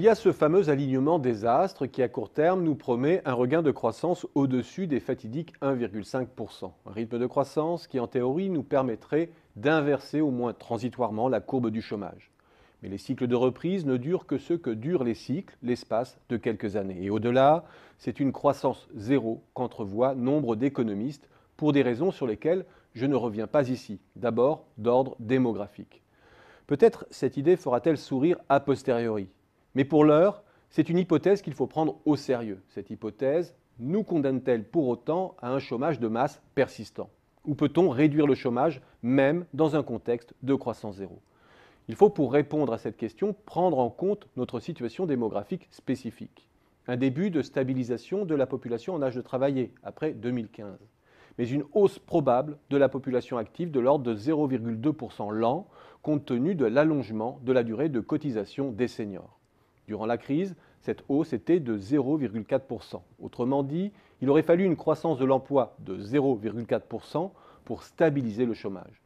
y a ce fameux alignement des astres qui, à court terme, nous promet un regain de croissance au-dessus des fatidiques 1,5%. Un rythme de croissance qui, en théorie, nous permettrait d'inverser au moins transitoirement la courbe du chômage. Mais les cycles de reprise ne durent que ce que durent les cycles, l'espace de quelques années. Et au-delà, c'est une croissance zéro qu'entrevoient nombre d'économistes pour des raisons sur lesquelles je ne reviens pas ici. D'abord, d'ordre démographique. Peut-être cette idée fera-t-elle sourire a posteriori. Mais pour l'heure, c'est une hypothèse qu'il faut prendre au sérieux. Cette hypothèse nous condamne-t-elle pour autant à un chômage de masse persistant? Ou peut-on réduire le chômage même dans un contexte de croissance zéro? Il faut, pour répondre à cette question, prendre en compte notre situation démographique spécifique. Un début de stabilisation de la population en âge de travailler, après 2015. Mais une hausse probable de la population active de l'ordre de 0,2% l'an, compte tenu de l'allongement de la durée de cotisation des seniors. Durant la crise, cette hausse était de 0,4%. Autrement dit, il aurait fallu une croissance de l'emploi de 0,4% pour stabiliser le chômage.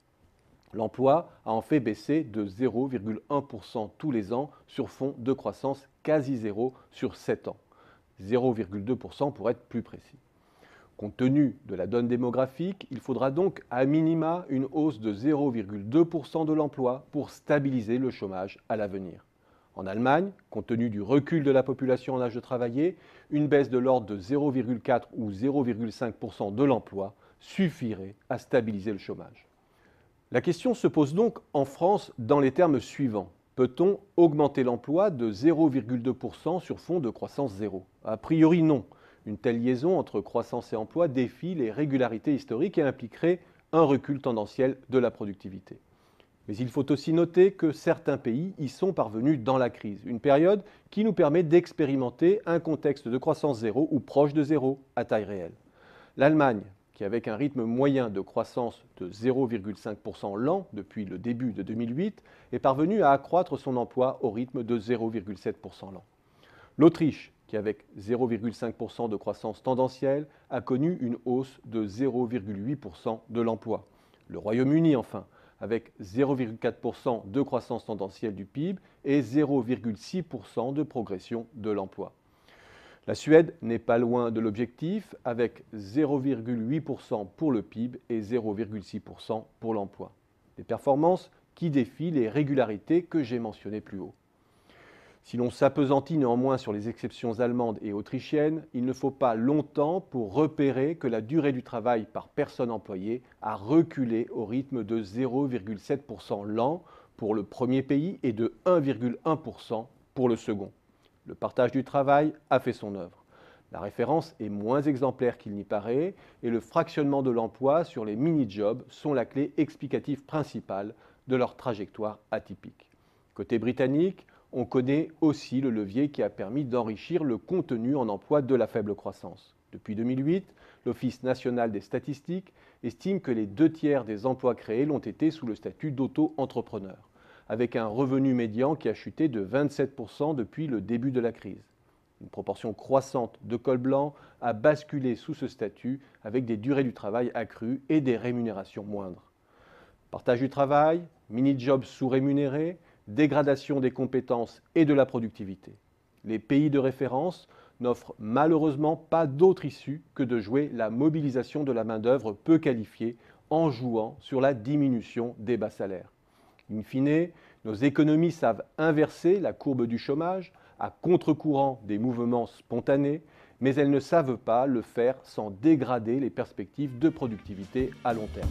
L'emploi a en fait baissé de 0,1% tous les ans sur fond de croissance quasi zéro sur 7 ans. 0,2% pour être plus précis. Compte tenu de la donne démographique, il faudra donc à minima une hausse de 0,2% de l'emploi pour stabiliser le chômage à l'avenir. En Allemagne, compte tenu du recul de la population en âge de travailler, une baisse de l'ordre de 0,4 ou 0,5% de l'emploi suffirait à stabiliser le chômage. La question se pose donc en France dans les termes suivants. Peut-on augmenter l'emploi de 0,2% sur fond de croissance zéro? A priori non. Une telle liaison entre croissance et emploi défie les régularités historiques et impliquerait un recul tendanciel de la productivité. Mais il faut aussi noter que certains pays y sont parvenus dans la crise, une période qui nous permet d'expérimenter un contexte de croissance zéro ou proche de zéro à taille réelle. L'Allemagne, qui avec un rythme moyen de croissance de 0,5% l'an depuis le début de 2008, est parvenue à accroître son emploi au rythme de 0,7% l'an. L'Autriche, qui avec 0,5% de croissance tendancielle, a connu une hausse de 0,8% de l'emploi. Le Royaume-Uni, enfin, avec 0,4% de croissance tendancielle du PIB et 0,6% de progression de l'emploi. La Suède n'est pas loin de l'objectif, avec 0,8% pour le PIB et 0,6% pour l'emploi. Des performances qui défient les régularités que j'ai mentionnées plus haut. Si l'on s'appesantit néanmoins sur les exceptions allemandes et autrichiennes, il ne faut pas longtemps pour repérer que la durée du travail par personne employée a reculé au rythme de 0,7% l'an pour le premier pays et de 1,1% pour le second. Le partage du travail a fait son œuvre. La référence est moins exemplaire qu'il n'y paraît et le fractionnement de l'emploi sur les mini-jobs sont la clé explicative principale de leur trajectoire atypique. Côté britannique, on connaît aussi le levier qui a permis d'enrichir le contenu en emploi de la faible croissance. Depuis 2008, l'Office national des statistiques estime que les 2/3 des emplois créés l'ont été sous le statut d'auto-entrepreneur, avec un revenu médian qui a chuté de 27% depuis le début de la crise. Une proportion croissante de cols blancs a basculé sous ce statut avec des durées du travail accrues et des rémunérations moindres. Partage du travail, mini-jobs sous-rémunérés, dégradation des compétences et de la productivité. Les pays de référence n'offrent malheureusement pas d'autre issue que de jouer la mobilisation de la main-d'œuvre peu qualifiée en jouant sur la diminution des bas salaires. In fine, nos économies savent inverser la courbe du chômage à contre-courant des mouvements spontanés, mais elles ne savent pas le faire sans dégrader les perspectives de productivité à long terme.